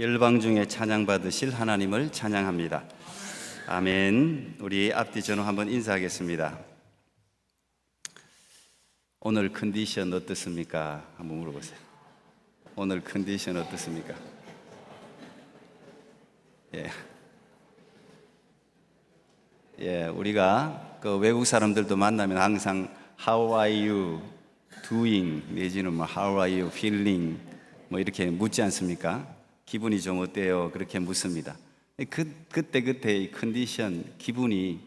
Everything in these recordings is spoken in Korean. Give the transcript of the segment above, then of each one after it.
열방 중에 찬양 받으실 하나님을 찬양합니다. 아멘. 우리 앞뒤 전후 한번 인사하겠습니다. 오늘 컨디션 어떻습니까? 한번 물어보세요. 오늘 컨디션 어떻습니까? 우리가 그 외국 사람들도 만나면 항상 How are you doing? 내지는 뭐 How are you feeling? 뭐 이렇게 묻지 않습니까? 기분이 좀 어때요? 그렇게 묻습니다. 그때의 컨디션, 기분이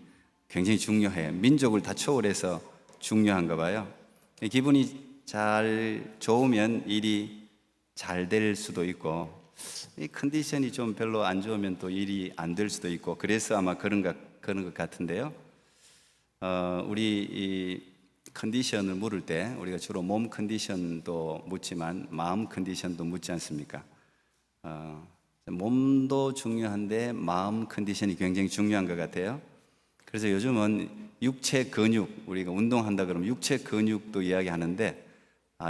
굉장히 중요해요. 민족을 다 초월해서 중요한가 봐요. 기분이 잘 좋으면 일이 잘 될 수도 있고, 이 컨디션이 좀 별로 안 좋으면 또 일이 안 될 수도 있고, 그래서 아마 그런 것 같은데요. 우리 이 컨디션을 물을 때 우리가 주로 몸 컨디션도 묻지만 마음 컨디션도 묻지 않습니까? 몸도 중요한데 마음 컨디션이 굉장히 중요한 것 같아요. 그래서 요즘은 육체 근육, 우리가 운동한다 그러면 육체 근육도 이야기하는데,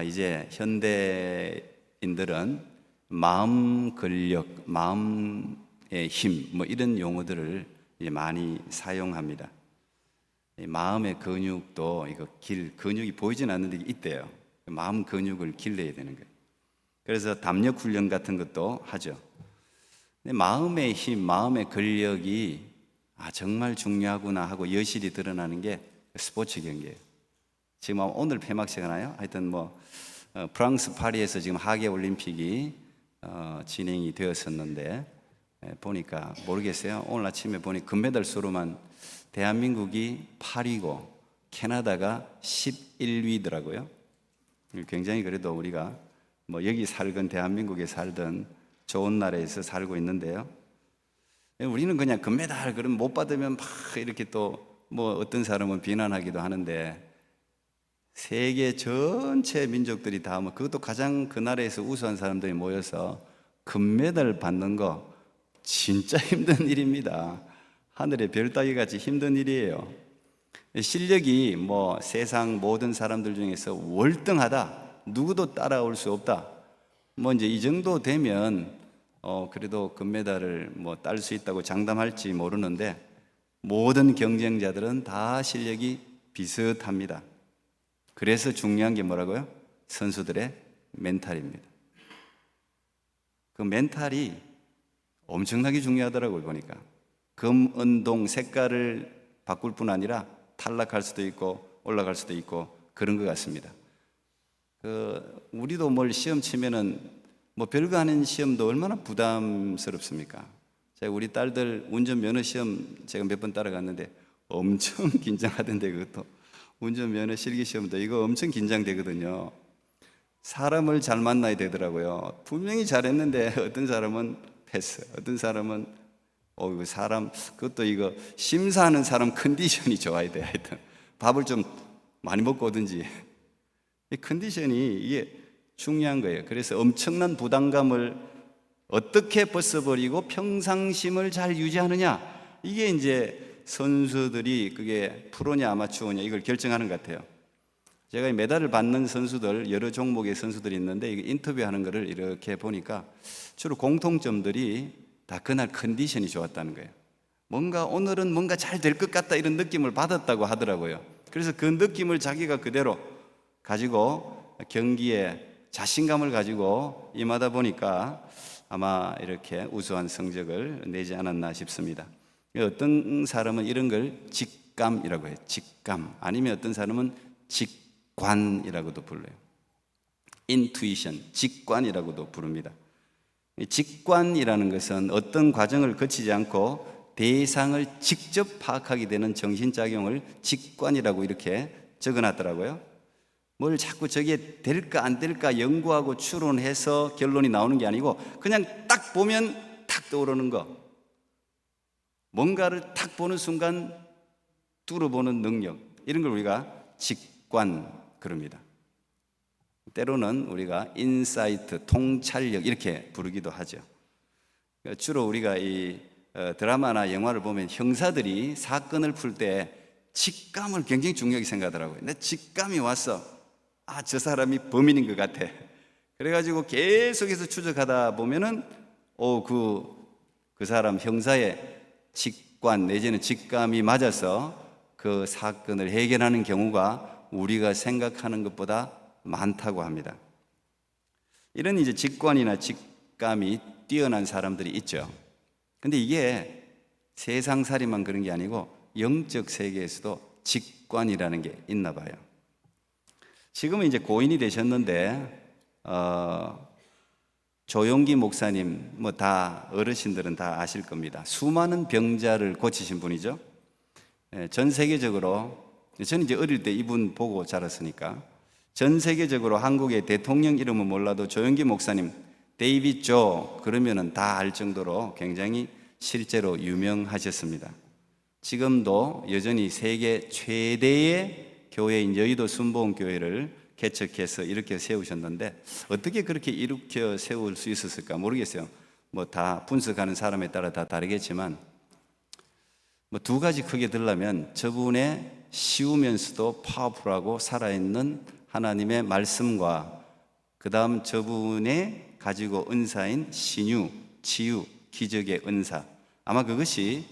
이제 현대인들은 마음 근력, 마음의 힘, 뭐 이런 용어들을 이제 많이 사용합니다. 마음의 근육도 이거 근육이 보이진 않는데 있대요. 마음 근육을 길러야 되는 거예요. 그래서 담력 훈련 같은 것도 하죠. 근데 마음의 힘, 마음의 근력이 정말 중요하구나 하고 여실히 드러나는 게 스포츠 경기예요. 지금 오늘 폐막식이나요? 하여튼 프랑스 파리에서 지금 하계 올림픽이 진행이 되었었는데, 보니까 모르겠어요. 오늘 아침에 보니 금메달 수로만 대한민국이 8위고 캐나다가 11위더라고요. 굉장히 그래도 우리가 여기 살건 대한민국에 살든 좋은 나라에서 살고 있는데요. 우리는 그냥 금메달 그럼 못 받으면 막 이렇게 또 어떤 사람은 비난하기도 하는데, 세계 전체 민족들이 다 그것도 가장 그 나라에서 우수한 사람들이 모여서 금메달 받는 거 진짜 힘든 일입니다. 하늘의 별 따기 같이 힘든 일이에요. 실력이 세상 모든 사람들 중에서 월등하다, 누구도 따라올 수 없다, 이제 이 정도 되면 그래도 금메달을 딸 수 있다고 장담할지 모르는데, 모든 경쟁자들은 다 실력이 비슷합니다. 그래서 중요한 게 뭐라고요? 선수들의 멘탈입니다. 그 멘탈이 엄청나게 중요하더라고요. 보니까 금, 은, 동 색깔을 바꿀 뿐 아니라 탈락할 수도 있고 올라갈 수도 있고 그런 것 같습니다. 우리도 시험 치면은 별거 아닌 시험도 얼마나 부담스럽습니까? 제가 우리 딸들 운전 면허 시험 제가 몇 번 따라갔는데 엄청 긴장하던데, 그것도 운전 면허 실기 시험도 이거 엄청 긴장되거든요. 사람을 잘 만나야 되더라고요. 분명히 잘했는데 어떤 사람은 패스, 어떤 사람은 그것도 이거 심사하는 사람 컨디션이 좋아야 돼. 하여튼 밥을 좀 많이 먹고 오든지. 이 컨디션이 이게 중요한 거예요. 그래서 엄청난 부담감을 어떻게 벗어버리고 평상심을 잘 유지하느냐, 이게 이제 선수들이 그게 프로냐 아마추어냐 이걸 결정하는 것 같아요. 제가 메달을 받는 선수들, 여러 종목의 선수들이 있는데 인터뷰하는 거를 이렇게 보니까 주로 공통점들이 다 그날 컨디션이 좋았다는 거예요. 오늘은 뭔가 잘 될 것 같다 이런 느낌을 받았다고 하더라고요. 그래서 그 느낌을 자기가 그대로 가지고 경기에 자신감을 가지고 임하다 보니까 아마 이렇게 우수한 성적을 내지 않았나 싶습니다. 어떤 사람은 이런 걸 직감이라고 해요. 직감. 아니면 어떤 사람은 직관이라고도 불러요. 인투이션, 직관이라고도 부릅니다. 직관이라는 것은 어떤 과정을 거치지 않고 대상을 직접 파악하게 되는 정신작용을 직관이라고 이렇게 적어놨더라고요. 뭘 자꾸 저게 될까 안 될까 연구하고 추론해서 결론이 나오는 게 아니고 그냥 딱 보면 탁 떠오르는 거, 뭔가를 탁 보는 순간 뚫어보는 능력, 이런 걸 우리가 직관 그럽니다. 때로는 우리가 인사이트, 통찰력 이렇게 부르기도 하죠. 주로 우리가 이 드라마나 영화를 보면 형사들이 사건을 풀 때 직감을 굉장히 중요하게 생각하더라고요. 내 직감이 왔어. 저 사람이 범인인 것 같아. 그래가지고 계속해서 추적하다 보면은 그 사람 형사의 직관 내지는 직감이 맞아서 그 사건을 해결하는 경우가 우리가 생각하는 것보다 많다고 합니다. 이런 이제 직관이나 직감이 뛰어난 사람들이 있죠. 근데 이게 세상살이만 그런 게 아니고 영적 세계에서도 직관이라는 게 있나 봐요. 지금은 이제 고인이 되셨는데 조용기 목사님 뭐 다 어르신들은 다 아실 겁니다. 수많은 병자를 고치신 분이죠. 전 세계적으로 저는 이제 어릴 때 이분 보고 자랐으니까 전 세계적으로 한국의 대통령 이름은 몰라도 조용기 목사님, 데이빗 조 그러면은 다 알 정도로 굉장히 실제로 유명하셨습니다. 지금도 여전히 세계 최대의 교회인 여의도 순복음교회를 개척해서 이렇게 세우셨는데 어떻게 그렇게 일으켜 세울 수 있었을까 모르겠어요. 뭐 다 분석하는 사람에 따라 다 다르겠지만 뭐 두 가지 크게 들라면 저분의 쉬우면서도 파워풀하고 살아있는 하나님의 말씀과 그 다음 저분의 가지고 은사인 신유, 치유, 기적의 은사 아마 그것이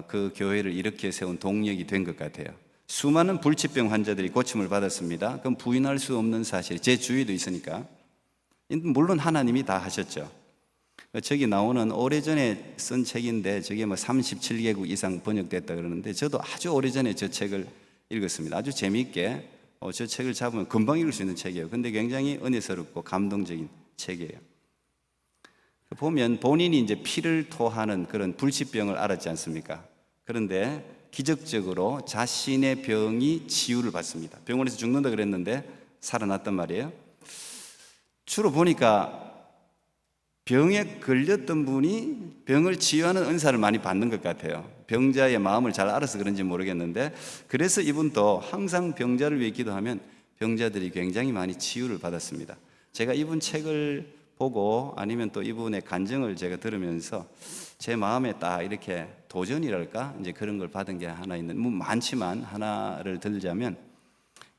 그 교회를 일으켜 세운 동력이 된 것 같아요. 수많은 불치병 환자들이 고침을 받았습니다. 그건 부인할 수 없는 사실. 제 주위도 있으니까. 물론 하나님이 다 하셨죠. 저기 나오는 오래전에 쓴 책인데 저게 뭐 37개국 이상 번역됐다 그러는데 저도 아주 오래전에 저 책을 읽었습니다. 아주 재미있게 저 책을 잡으면 금방 읽을 수 있는 책이에요. 근데 굉장히 은혜스럽고 감동적인 책이에요. 보면 본인이 이제 피를 토하는 그런 불치병을 앓았지 않습니까? 그런데 기적적으로 자신의 병이 치유를 받습니다. 병원에서 죽는다 그랬는데 살아났단 말이에요. 주로 보니까 병에 걸렸던 분이 병을 치유하는 은사를 많이 받는 것 같아요. 병자의 마음을 잘 알아서 그런지 모르겠는데 그래서 이분도 항상 병자를 위해 기도하면 병자들이 굉장히 많이 치유를 받았습니다. 제가 이분 책을 보고 아니면 또 이분의 간증을 제가 들으면서 제 마음에 딱 이렇게 도전이랄까 이제 그런 걸 받은 게 하나 있는 뭐 많지만 하나를 들자면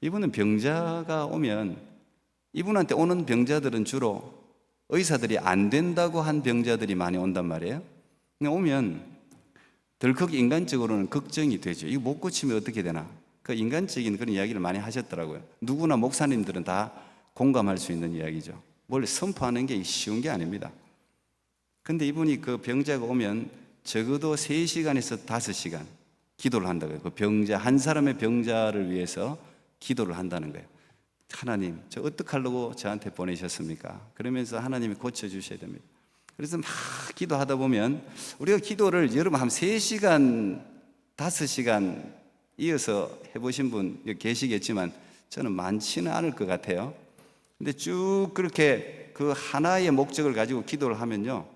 이분은 병자가 오면 이분한테 오는 병자들은 주로 의사들이 안 된다고 한 병자들이 많이 온단 말이에요. 그냥 오면 덜컥 인간적으로는 걱정이 되죠. 이거 못 고치면 어떻게 되나? 그 인간적인 그런 이야기를 많이 하셨더라고요. 누구나 목사님들은 다 공감할 수 있는 이야기죠. 원래 선포하는 게 쉬운 게 아닙니다. 근데 이분이 그 병자가 오면 적어도 3시간에서 5시간 기도를 한다고요. 그 병자, 한 사람의 병자를 위해서 기도를 한다는 거예요. 하나님, 저 어떡하려고 저한테 보내셨습니까? 그러면서 하나님이 고쳐주셔야 됩니다. 그래서 막 기도하다 보면 우리가 기도를 여러분 한 3시간, 5시간 이어서 해보신 분 계시겠지만 저는 많지는 않을 것 같아요. 근데 쭉 그렇게 그 하나의 목적을 가지고 기도를 하면요,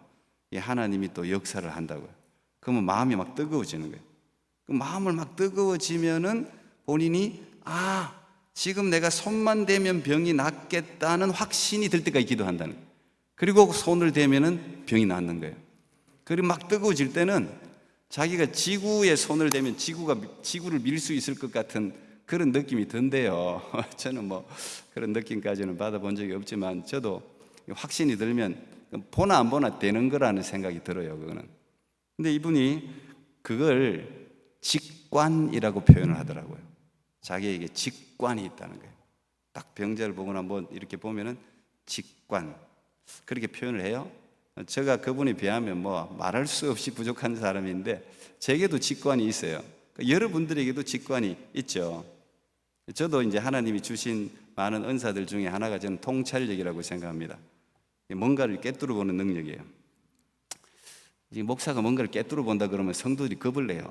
하나님이 또 역사를 한다고요. 그러면 마음이 막 뜨거워지는 거예요. 그 마음을 막 뜨거워지면은 본인이 지금 내가 손만 대면 병이 낫겠다는 확신이 들 때까지 기도한다는 거예요. 그리고 손을 대면은 병이 낫는 거예요. 그리고 막 뜨거워질 때는 자기가 지구에 손을 대면 지구를 밀 수 있을 것 같은 그런 느낌이 든대요. 저는 뭐 그런 느낌까지는 받아본 적이 없지만 저도 확신이 들면 보나 안 보나 되는 거라는 생각이 들어요. 그거는. 근데 이분이 그걸 직관이라고 표현을 하더라고요. 자기에게 직관이 있다는 거예요. 딱 병자를 보거나 뭐 이렇게 보면은 직관 그렇게 표현을 해요. 제가 그분에 비하면 뭐 말할 수 없이 부족한 사람인데 제게도 직관이 있어요. 여러분들에게도 직관이 있죠. 저도 이제 하나님이 주신 많은 은사들 중에 하나가 저는 통찰력이라고 생각합니다. 뭔가를 꿰뚫어 보는 능력이에요. 이 목사가 뭔가를 꿰뚫어 본다 그러면 성도들이 겁을 내요.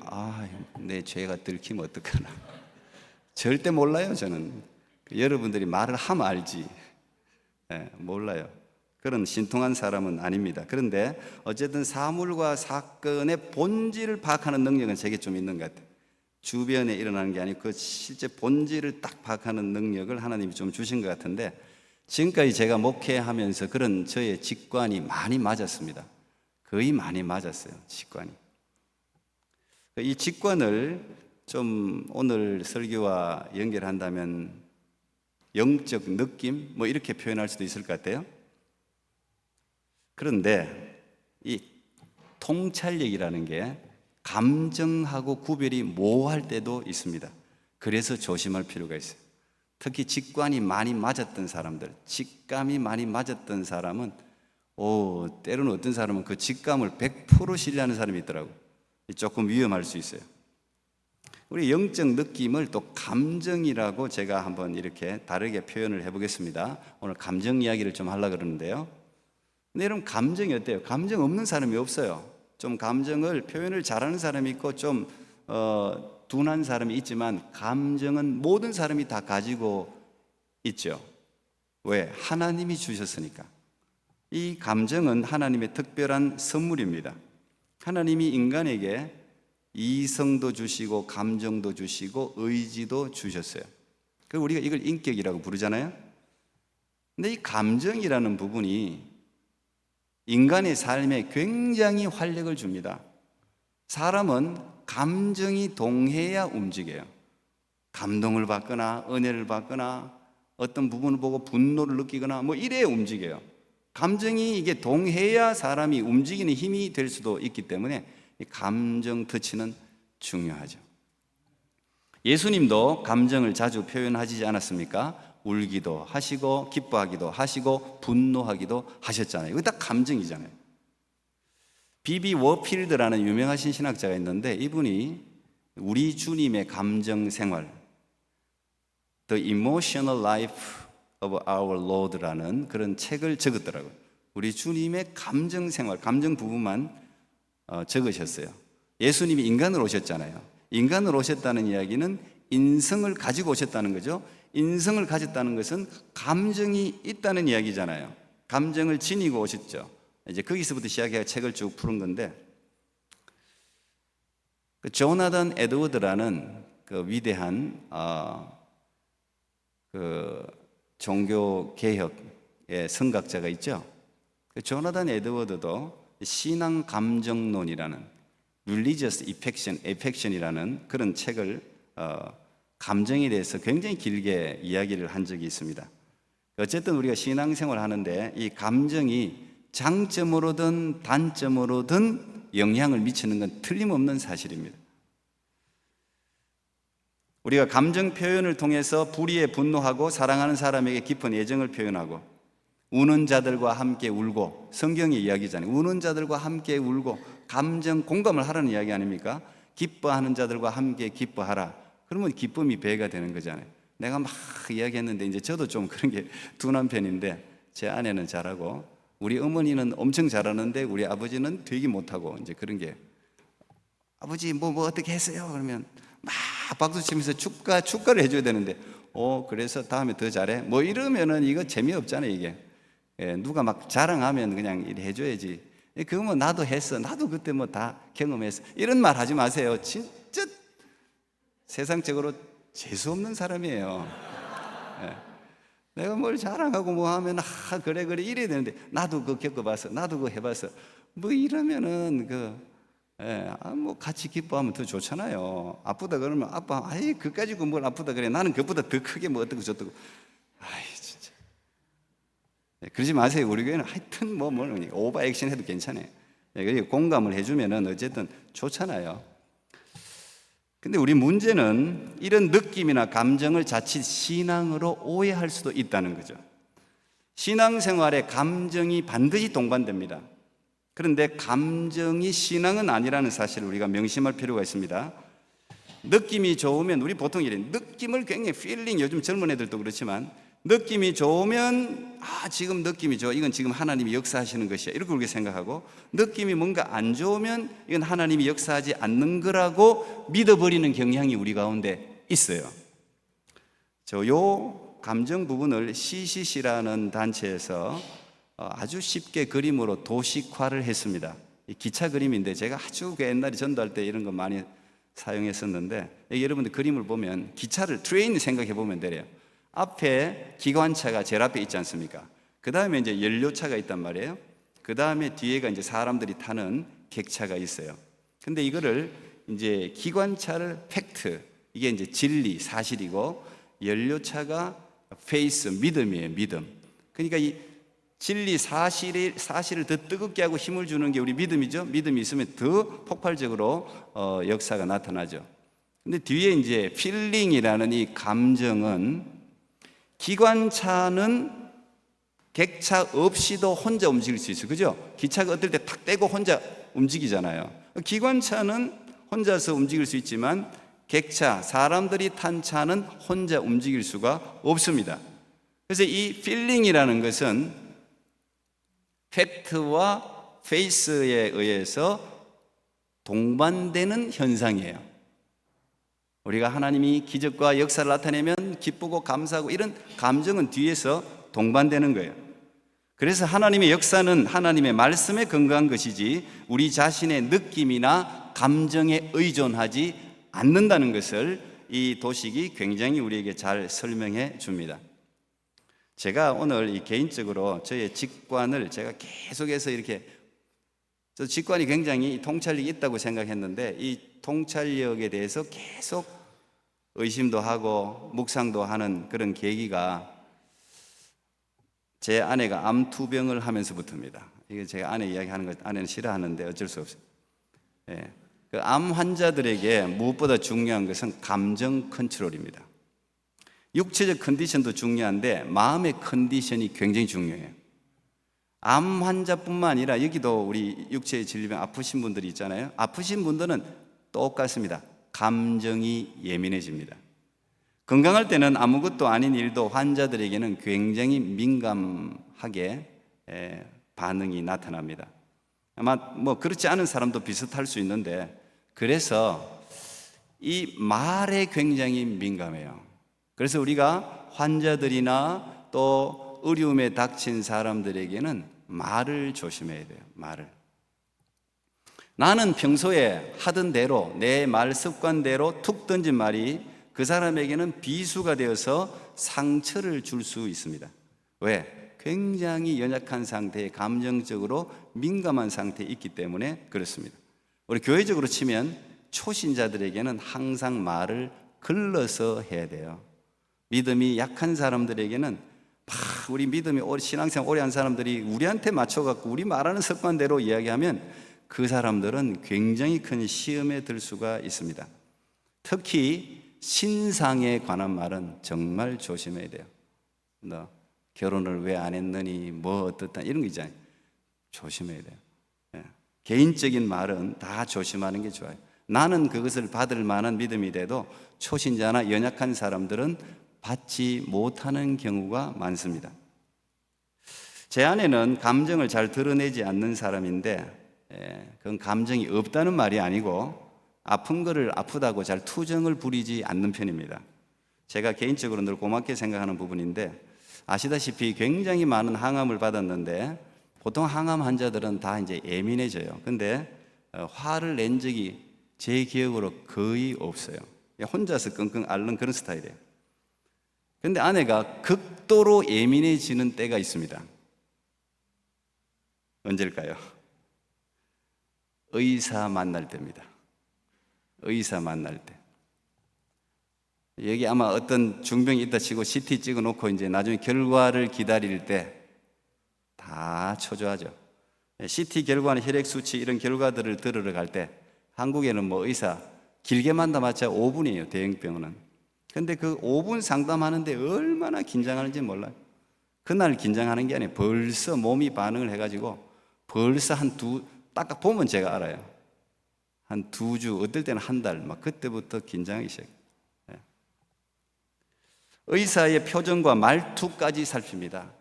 내 죄가 들키면 어떡하나. 절대 몰라요, 저는. 여러분들이 말을 하면 알지. 몰라요. 그런 신통한 사람은 아닙니다. 그런데 어쨌든 사물과 사건의 본질을 파악하는 능력은 제게 좀 있는 것 같아요. 주변에 일어나는 게 아니고 그 실제 본질을 딱 파악하는 능력을 하나님이 좀 주신 것 같은데 지금까지 제가 목회하면서 그런 저의 직관이 많이 맞았습니다. 거의 많이 맞았어요, 직관이. 이 직관을 좀 오늘 설교와 연결한다면 영적 느낌? 뭐 이렇게 표현할 수도 있을 것 같아요. 그런데 이 통찰력이라는 게 감정하고 구별이 모호할 때도 있습니다. 그래서 조심할 필요가 있어요. 특히 직관이 많이 맞았던 사람들, 직감이 많이 맞았던 사람은 때로는 어떤 사람은 그 직감을 100% 신뢰하는 사람이 있더라고요. 조금 위험할 수 있어요. 우리 영적 느낌을 또 감정이라고 제가 한번 이렇게 다르게 표현을 해보겠습니다. 오늘 감정 이야기를 좀 하려고 그러는데요. 근데 여러분, 감정이 어때요? 감정 없는 사람이 없어요. 좀 감정을 표현을 잘하는 사람이 있고 좀 둔한 사람이 있지만 감정은 모든 사람이 다 가지고 있죠. 왜? 하나님이 주셨으니까. 이 감정은 하나님의 특별한 선물입니다. 하나님이 인간에게 이성도 주시고 감정도 주시고 의지도 주셨어요. 그리고 우리가 이걸 인격이라고 부르잖아요. 근데 이 감정이라는 부분이 인간의 삶에 굉장히 활력을 줍니다. 사람은 감정이 동해야 움직여요. 감동을 받거나 은혜를 받거나 어떤 부분을 보고 분노를 느끼거나 뭐 이래야 움직여요. 감정이 이게 동해야 사람이 움직이는 힘이 될 수도 있기 때문에 이 감정 터치는 중요하죠. 예수님도 감정을 자주 표현하지 않았습니까? 울기도 하시고 기뻐하기도 하시고 분노하기도 하셨잖아요. 이거 다 감정이잖아요. 비비 워필드라는 유명하신 신학자가 있는데 이분이 우리 주님의 감정 생활, The Emotional Life of Our Lord라는 그런 책을 적었더라고요. 우리 주님의 감정 생활, 감정 부분만 적으셨어요. 예수님이 인간으로 오셨잖아요. 인간으로 오셨다는 이야기는 인성을 가지고 오셨다는 거죠. 인성을 가졌다는 것은 감정이 있다는 이야기잖아요. 감정을 지니고 오셨죠. 이제 거기서부터 시작해서 책을 쭉 푸는 건데, 그 조나단 에드워드라는 그 위대한 그 종교 개혁의 선각자가 있죠. 그 조나단 에드워드도 신앙 감정론이라는 Religious Affection이라는 그런 책을 감정에 대해서 굉장히 길게 이야기를 한 적이 있습니다. 어쨌든 우리가 신앙생활 하는데 이 감정이 장점으로든 단점으로든 영향을 미치는 건 틀림없는 사실입니다. 우리가 감정 표현을 통해서 불의에 분노하고 사랑하는 사람에게 깊은 애정을 표현하고 우는 자들과 함께 울고, 성경의 이야기잖아요. 우는 자들과 함께 울고 감정 공감을 하라는 이야기 아닙니까? 기뻐하는 자들과 함께 기뻐하라. 그러면 기쁨이 배가 되는 거잖아요. 내가 막 이야기했는데 이제 저도 좀 그런 게 둔한 편인데 제 아내는 잘하고 우리 어머니는 엄청 잘하는데 우리 아버지는 되게 못하고 이제 그런 게 아버지 뭐 어떻게 했어요? 그러면 막 박수 치면서 축가를 해줘야 되는데 그래서 다음에 더 잘해? 뭐 이러면은 이거 재미없잖아요 이게. 누가 막 자랑하면 그냥 해줘야지. 그거 나도 했어. 나도 그때 뭐 다 경험했어. 이런 말 하지 마세요. 진짜 세상적으로 재수없는 사람이에요. 내가 뭘 자랑하고 뭐 하면 그래 이래야 되는데 나도 그거 겪어봤어. 나도 그거 해봤어. 뭐 이러면은 뭐 같이 기뻐하면 더 좋잖아요. 아프다 그러면 아빠 그까짓 거 뭘 아프다 그래. 나는 그것보다 더 크게 뭐 어떻고 저떻고. 진짜. 그러지 마세요. 우리 교회는 하여튼 뭐 오버 액션 해도 괜찮아요. 공감을 해주면은 어쨌든 좋잖아요. 근데 우리 문제는 이런 느낌이나 감정을 자칫 신앙으로 오해할 수도 있다는 거죠. 신앙생활에 감정이 반드시 동반됩니다. 그런데 감정이 신앙은 아니라는 사실을 우리가 명심할 필요가 있습니다. 느낌이 좋으면 우리 보통 이래 느낌을 굉장히 필링, 요즘 젊은 애들도 그렇지만 느낌이 좋으면 지금 느낌이 좋아, 이건 지금 하나님이 역사하시는 것이야, 이렇게 우리가 생각하고, 느낌이 뭔가 안 좋으면 이건 하나님이 역사하지 않는 거라고 믿어버리는 경향이 우리 가운데 있어요. 요 감정 부분을 CCC라는 단체에서 아주 쉽게 그림으로 도식화를 했습니다. 기차 그림인데 제가 아주 옛날에 전도할 때 이런 거 많이 사용했었는데, 여러분들 그림을 보면 기차를 트레인 생각해 보면 돼요. 앞에 기관차가 제일 앞에 있지 않습니까? 그 다음에 이제 연료차가 있단 말이에요. 그 다음에 뒤에가 이제 사람들이 타는 객차가 있어요. 근데 이거를 이제 기관차를 팩트, 이게 이제 진리, 사실이고, 연료차가 페이스, 믿음이에요, 믿음. 그러니까 이 진리 사실을 더 뜨겁게 하고 힘을 주는 게 우리 믿음이죠. 믿음이 있으면 더 폭발적으로 역사가 나타나죠. 근데 뒤에 이제 필링이라는 이 감정은, 기관차는 객차 없이도 혼자 움직일 수 있어요. 그죠? 기차가 어떨 때 탁 떼고 혼자 움직이잖아요. 기관차는 혼자서 움직일 수 있지만 객차, 사람들이 탄 차는 혼자 움직일 수가 없습니다. 그래서 이 필링이라는 것은 팩트와 페이스에 의해서 동반되는 현상이에요. 우리가 하나님이 기적과 역사를 나타내면 기쁘고 감사하고 이런 감정은 뒤에서 동반되는 거예요. 그래서 하나님의 역사는 하나님의 말씀에 근거한 것이지 우리 자신의 느낌이나 감정에 의존하지 않는다는 것을 이 도식이 굉장히 우리에게 잘 설명해 줍니다. 제가 오늘 개인적으로 저의 직관을 제가 계속해서 이렇게, 저 직관이 굉장히 통찰력이 있다고 생각했는데 이 통찰력에 대해서 계속 의심도 하고 묵상도 하는 그런 계기가 제 아내가 암투병을 하면서부터입니다. 이게 제가 아내 이야기하는 거 아내는 싫어하는데 어쩔 수 없어요. 예. 그 암 환자들에게 무엇보다 중요한 것은 감정 컨트롤입니다. 육체적 컨디션도 중요한데 마음의 컨디션이 굉장히 중요해요. 암 환자뿐만 아니라 여기도 우리 육체의 질병 아프신 분들이 있잖아요. 아프신 분들은 똑같습니다. 감정이 예민해집니다. 건강할 때는 아무것도 아닌 일도 환자들에게는 굉장히 민감하게 반응이 나타납니다. 아마 뭐 그렇지 않은 사람도 비슷할 수 있는데, 그래서 이 말에 굉장히 민감해요. 그래서 우리가 환자들이나 또 어려움에 닥친 사람들에게는 말을 조심해야 돼요. 말을. 나는 평소에 하던 대로 내 말 습관대로 툭 던진 말이 그 사람에게는 비수가 되어서 상처를 줄 수 있습니다. 왜? 굉장히 연약한 상태에 감정적으로 민감한 상태에 있기 때문에 그렇습니다. 우리 교회적으로 치면 초신자들에게는 항상 말을 걸러서 해야 돼요. 믿음이 약한 사람들에게는 우리 믿음이 신앙생활 오래 한 사람들이 우리한테 맞춰갖고 우리 말하는 습관대로 이야기하면 그 사람들은 굉장히 큰 시험에 들 수가 있습니다. 특히 신상에 관한 말은 정말 조심해야 돼요. 너 결혼을 왜 안 했느니 뭐 어떻다 이런 거 있잖아요. 조심해야 돼요. 예. 개인적인 말은 다 조심하는 게 좋아요. 나는 그것을 받을 만한 믿음이 돼도 초신자나 연약한 사람들은 받지 못하는 경우가 많습니다. 제 아내는 감정을 잘 드러내지 않는 사람인데, 그건 감정이 없다는 말이 아니고 아픈 거를 아프다고 잘 투정을 부리지 않는 편입니다. 제가 개인적으로 늘 고맙게 생각하는 부분인데, 아시다시피 굉장히 많은 항암을 받았는데 보통 항암 환자들은 다 이제 예민해져요. 근데 화를 낸 적이 제 기억으로 거의 없어요. 혼자서 끙끙 앓는 그런 스타일이에요. 근데 아내가 극도로 예민해지는 때가 있습니다. 언제일까요? 의사 만날 때입니다. 의사 만날 때. 여기 아마 어떤 중병이 있다 치고 CT 찍어 놓고 이제 나중에 결과를 기다릴 때 다 초조하죠. CT 결과나 혈액 수치 이런 결과들을 들으러 갈 때 한국에는 뭐 의사 길게 만나봤자 5분이에요. 대형 병원은. 근데 그 5분 상담하는데 얼마나 긴장하는지 몰라요. 그날 긴장하는 게 아니에요. 벌써 몸이 반응을 해가지고 벌써 딱 보면 제가 알아요. 한 2주, 어떨 때는 한 달, 막 그때부터 긴장하기 시작해요. 의사의 표정과 말투까지 살핍니다.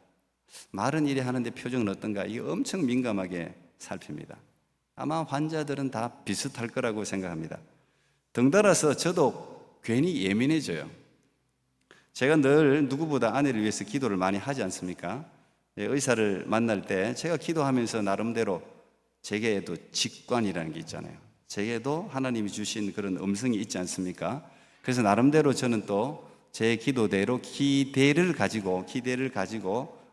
말은 이래 하는데 표정은 어떤가? 이거 엄청 민감하게 살핍니다. 아마 환자들은 다 비슷할 거라고 생각합니다. 덩달아서 저도 괜히 예민해져요. 제가 늘 누구보다 아내를 위해서 기도를 많이 하지 않습니까? 의사를 만날 때 제가 기도하면서 나름대로 제게도 직관이라는 게 있잖아요. 제게도 하나님이 주신 그런 음성이 있지 않습니까? 그래서 나름대로 저는 또 제 기도대로 기대를 가지고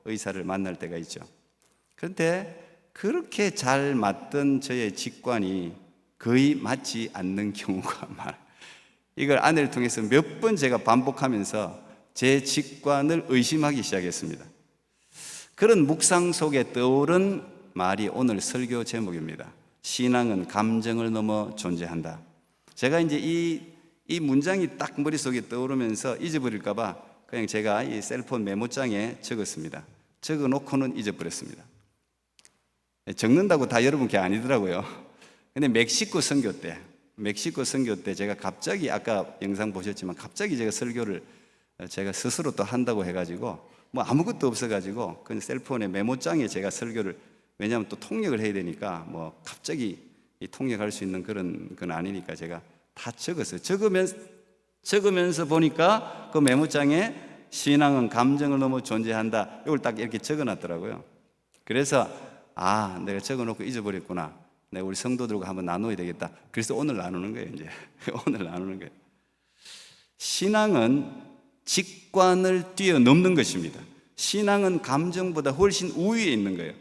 의사를 만날 때가 있죠. 그런데 그렇게 잘 맞던 저의 직관이 거의 맞지 않는 경우가 많아요. 이걸 아내를 통해서 몇 번 제가 반복하면서 제 직관을 의심하기 시작했습니다. 그런 묵상 속에 떠오른 말이 오늘 설교 제목입니다. 신앙은 감정을 넘어 존재한다. 제가 이제 이 문장이 딱 머릿속에 떠오르면서 잊어버릴까봐 그냥 제가 이 셀폰 메모장에 적었습니다. 적어놓고는 잊어버렸습니다. 적는다고 다 여러분 게 아니더라고요. 근데 멕시코 선교 때 제가 갑자기 아까 영상 보셨지만 갑자기 제가 설교를 제가 스스로 또 한다고 해가지고 뭐 아무것도 없어가지고 그냥 셀폰에 메모장에 제가 설교를, 왜냐하면 또 통역을 해야 되니까 뭐 갑자기 통역할 수 있는 그런 건 아니니까 제가 다 적었어요. 적으면서 보니까 그 메모장에 신앙은 감정을 넘어 존재한다, 이걸 딱 이렇게 적어놨더라고요. 그래서 내가 적어놓고 잊어버렸구나, 내가 우리 성도들과 한번 나눠야 되겠다. 그래서 오늘 나누는 거예요. 이제 오늘 나누는 거예요. 신앙은 직관을 뛰어넘는 것입니다. 신앙은 감정보다 훨씬 우위에 있는 거예요.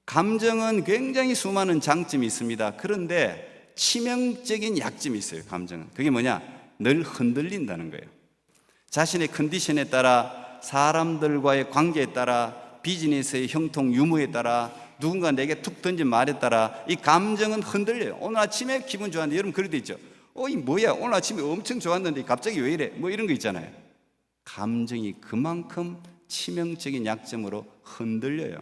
감정은 굉장히 수많은 장점이 있습니다. 그런데 치명적인 약점이 있어요. 감정은 그게 뭐냐? 늘 흔들린다는 거예요. 자신의 컨디션에 따라, 사람들과의 관계에 따라, 비즈니스의 형통 유무에 따라, 누군가 내게 툭 던진 말에 따라 이 감정은 흔들려요. 오늘 아침에 기분 좋았는데, 여러분 그럴 때 있죠. 이 뭐야, 오늘 아침에 엄청 좋았는데 갑자기 왜 이래, 뭐 이런 거 있잖아요. 감정이 그만큼 치명적인 약점으로 흔들려요.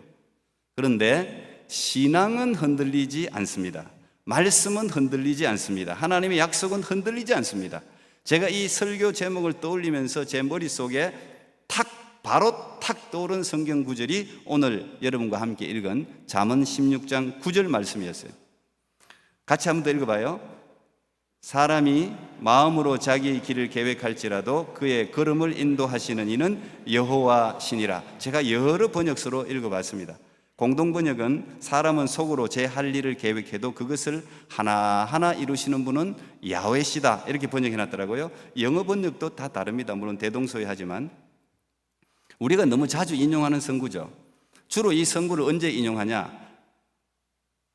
그런데 신앙은 흔들리지 않습니다. 말씀은 흔들리지 않습니다. 하나님의 약속은 흔들리지 않습니다. 제가 이 설교 제목을 떠올리면서 제 머릿속에 바로 탁 떠오른 성경 구절이 오늘 여러분과 함께 읽은 잠언 16장 9절 말씀이었어요. 같이 한번 더 읽어봐요. 사람이 마음으로 자기의 길을 계획할지라도 그의 걸음을 인도하시는 이는 여호와시니라. 제가 여러 번역서로 읽어봤습니다. 공동번역은 사람은 속으로 제 할 일을 계획해도 그것을 하나하나 이루시는 분은 야훼시다, 이렇게 번역해놨더라고요. 영어 번역도 다 다릅니다. 물론 대동소이하지만 우리가 너무 자주 인용하는 성구죠. 주로 이 성구를 언제 인용하냐?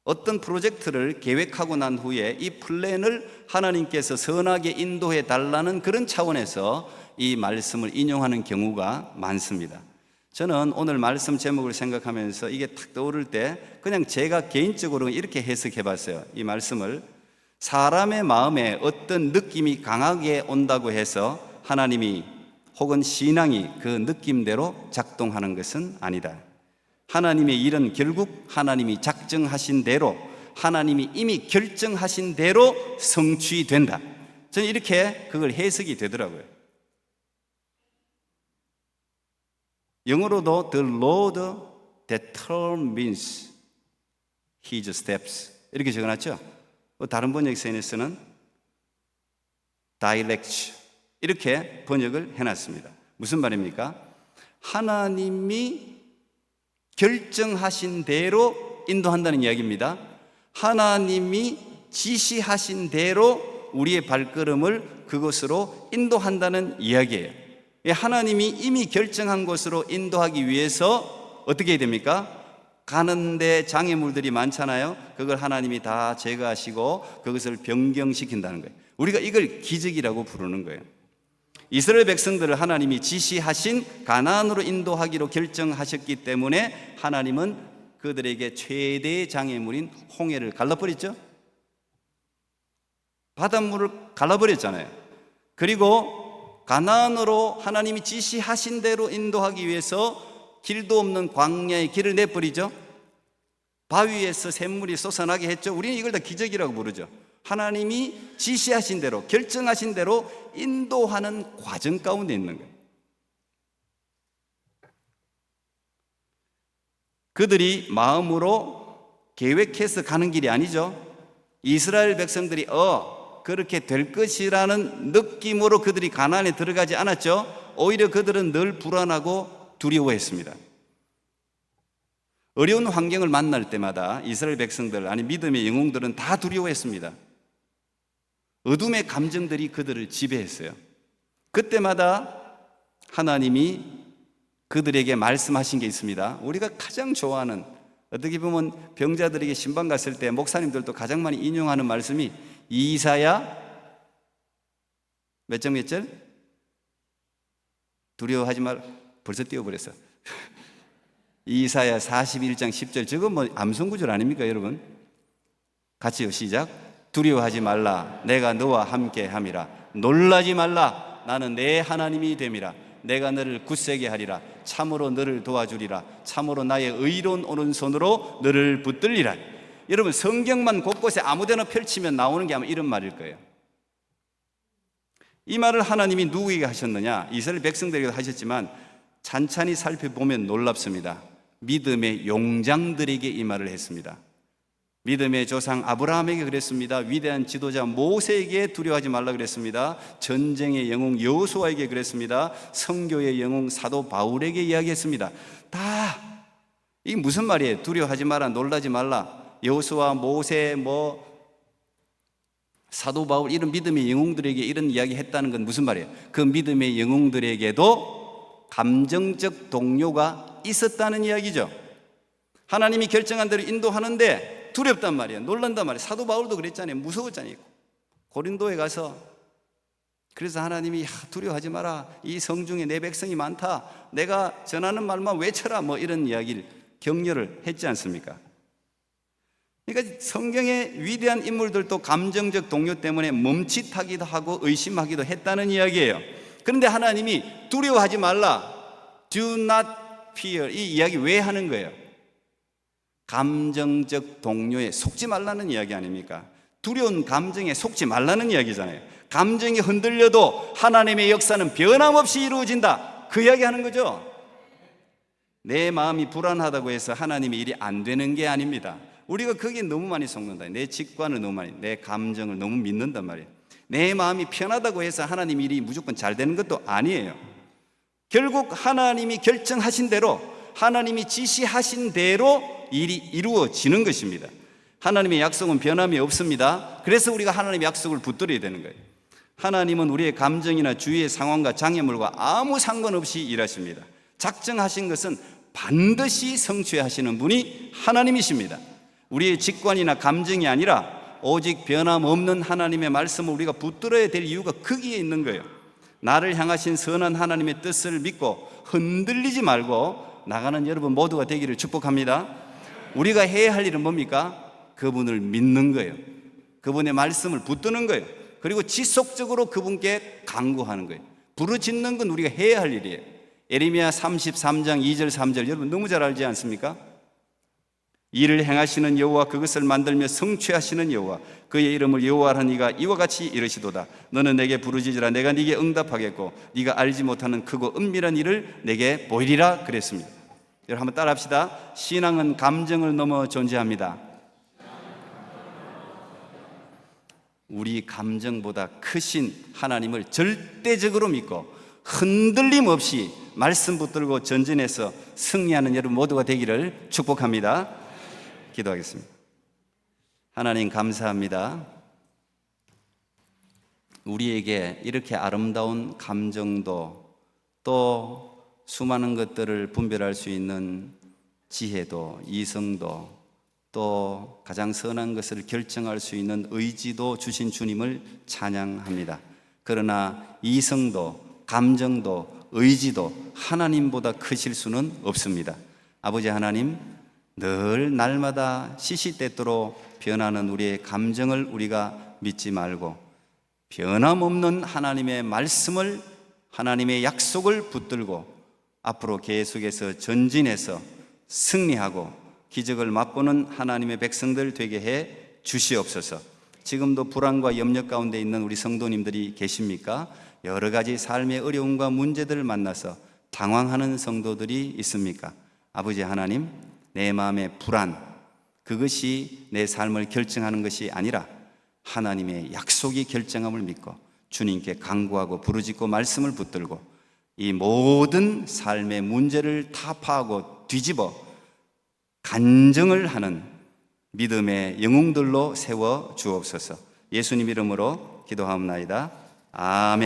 어떤 프로젝트를 계획하고 난 후에 이 플랜을 하나님께서 선하게 인도해 달라는 그런 차원에서 이 말씀을 인용하는 경우가 많습니다. 저는 오늘 말씀 제목을 생각하면서 이게 탁 떠오를 때 그냥 제가 개인적으로 이렇게 해석해 봤어요. 이 말씀을, 사람의 마음에 어떤 느낌이 강하게 온다고 해서 하나님이 혹은 신앙이 그 느낌대로 작동하는 것은 아니다. 하나님의 일은 결국 하나님이 작정하신 대로, 하나님이 이미 결정하신 대로 성취된다. 저는 이렇게 그걸 해석이 되더라고요. 영어로도 The Lord determines His steps, 이렇게 적어놨죠. 다른 번역서에서는 directs, 이렇게 번역을 해놨습니다. 무슨 말입니까? 하나님이 결정하신 대로 인도한다는 이야기입니다. 하나님이 지시하신 대로 우리의 발걸음을 그곳으로 인도한다는 이야기예요. 하나님이 이미 결정한 곳으로 인도하기 위해서 어떻게 해야 됩니까? 가는데 장애물들이 많잖아요. 그걸 하나님이 다 제거하시고 그것을 변경시킨다는 거예요. 우리가 이걸 기적이라고 부르는 거예요. 이스라엘 백성들을 하나님이 지시하신 가나안으로 인도하기로 결정하셨기 때문에 하나님은 그들에게 최대의 장애물인 홍해를 갈라버렸죠. 바닷물을 갈라버렸잖아요. 그리고 가나안으로 하나님이 지시하신 대로 인도하기 위해서 길도 없는 광야의 길을 내버리죠. 바위에서 샘물이 솟아나게 했죠. 우리는 이걸 다 기적이라고 부르죠. 하나님이 지시하신 대로, 결정하신 대로 인도하는 과정 가운데 있는 거예요. 그들이 마음으로 계획해서 가는 길이 아니죠. 이스라엘 백성들이 그렇게 될 것이라는 느낌으로 그들이 가나안에 들어가지 않았죠. 오히려 그들은 늘 불안하고 두려워했습니다. 어려운 환경을 만날 때마다 이스라엘 백성들, 아니 믿음의 영웅들은 다 두려워했습니다. 어둠의 감정들이 그들을 지배했어요. 그때마다 하나님이 그들에게 말씀하신 게 있습니다. 우리가 가장 좋아하는, 어떻게 보면 병자들에게 신방 갔을 때 목사님들도 가장 많이 인용하는 말씀이 이사야 몇 장 몇 절? 두려워하지 말, 벌써 띄워버렸어. 이사야 41장 10절, 저거 뭐 암송구절 아닙니까 여러분? 같이요, 시작. 두려워하지 말라, 내가 너와 함께 함이라. 놀라지 말라, 나는 내 하나님이 됨이라. 내가 너를 굳세게 하리라. 참으로 너를 도와주리라. 참으로 나의 의로운 오른손으로 너를 붙들리라. 여러분, 성경만 곳곳에 아무데나 펼치면 나오는 게 아마 이런 말일 거예요. 이 말을 하나님이 누구에게 하셨느냐? 이스라엘 백성들에게도 하셨지만 찬찬히 살펴보면 놀랍습니다. 믿음의 용장들에게 이 말을 했습니다. 믿음의 조상 아브라함에게 그랬습니다. 위대한 지도자 모세에게 두려워하지 말라 그랬습니다. 전쟁의 영웅 여호수아에게 그랬습니다. 선교의 영웅 사도 바울에게 이야기했습니다. 다 이게 무슨 말이에요? 두려워하지 마라, 놀라지 말라. 여호수아, 모세, 사도 바울, 이런 믿음의 영웅들에게 이런 이야기 했다는 건 무슨 말이에요? 그 믿음의 영웅들에게도 감정적 동료가 있었다는 이야기죠. 하나님이 결정한 대로 인도하는데 두렵단 말이에요. 놀란단 말이에요. 사도 바울도 그랬잖아요. 무서웠잖아요. 고린도에 가서 그래서 하나님이 두려워하지 마라, 이 성중에 내 백성이 많다, 내가 전하는 말만 외쳐라, 이런 이야기를 격려를 했지 않습니까? 그러니까 성경의 위대한 인물들도 감정적 동요 때문에 멈칫하기도 하고 의심하기도 했다는 이야기예요. 그런데 하나님이 두려워하지 말라, do not fear, 이 이야기 왜 하는 거예요? 감정적 동요에 속지 말라는 이야기 아닙니까? 두려운 감정에 속지 말라는 이야기잖아요. 감정이 흔들려도 하나님의 역사는 변함없이 이루어진다, 그 이야기 하는 거죠. 내 마음이 불안하다고 해서 하나님의 일이 안 되는 게 아닙니다. 우리가 거기에 너무 많이 속는다. 내 직관을 너무 많이, 내 감정을 너무 믿는단 말이에요. 내 마음이 편하다고 해서 하나님 일이 무조건 잘 되는 것도 아니에요. 결국 하나님이 결정하신 대로, 하나님이 지시하신 대로 일이 이루어지는 것입니다. 하나님의 약속은 변함이 없습니다. 그래서 우리가 하나님의 약속을 붙들어야 되는 거예요. 하나님은 우리의 감정이나 주위의 상황과 장애물과 아무 상관없이 일하십니다. 작정하신 것은 반드시 성취하시는 분이 하나님이십니다. 우리의 직관이나 감정이 아니라 오직 변함없는 하나님의 말씀을 우리가 붙들어야 될 이유가 거기에 있는 거예요. 나를 향하신 선한 하나님의 뜻을 믿고 흔들리지 말고 나가는 여러분 모두가 되기를 축복합니다. 우리가 해야 할 일은 뭡니까? 그분을 믿는 거예요. 그분의 말씀을 붙드는 거예요. 그리고 지속적으로 그분께 간구하는 거예요. 부르짖는 건 우리가 해야 할 일이에요. 예레미야 33장 2절 3절 여러분 너무 잘 알지 않습니까? 이를 행하시는 여호와, 그것을 만들며 성취하시는 여호와, 그의 이름을 여호와라는 이가 이와 같이 이르시도다. 너는 내게 부르짖으라, 내가 네게 응답하겠고 네가 알지 못하는 크고 은밀한 일을 내게 보이리라 그랬습니다. 여러분 한번 따라합시다. 신앙은 감정을 넘어 존재합니다. 우리 감정보다 크신 하나님을 절대적으로 믿고 흔들림 없이 말씀 붙들고 전진해서 승리하는 여러분 모두가 되기를 축복합니다. 기도하겠습니다. 하나님 감사합니다. 우리에게 이렇게 아름다운 감정도 또 수많은 것들을 분별할 수 있는 지혜도 이성도 또 가장 선한 것을 결정할 수 있는 의지도 주신 주님을 찬양합니다. 그러나 이성도 감정도 의지도 하나님보다 크실 수는 없습니다. 아버지 하나님, 늘 날마다 시시때때로 변하는 우리의 감정을 우리가 믿지 말고 변함없는 하나님의 말씀을, 하나님의 약속을 붙들고 앞으로 계속해서 전진해서 승리하고 기적을 맛보는 하나님의 백성들 되게 해 주시옵소서. 지금도 불안과 염려 가운데 있는 우리 성도님들이 계십니까? 여러 가지 삶의 어려움과 문제들을 만나서 당황하는 성도들이 있습니까? 아버지 하나님, 내 마음의 불안, 그것이 내 삶을 결정하는 것이 아니라 하나님의 약속이 결정함을 믿고 주님께 간구하고 부르짖고 말씀을 붙들고 이 모든 삶의 문제를 타파하고 뒤집어 간증을 하는 믿음의 영웅들로 세워 주옵소서. 예수님 이름으로 기도하옵나이다. 아멘.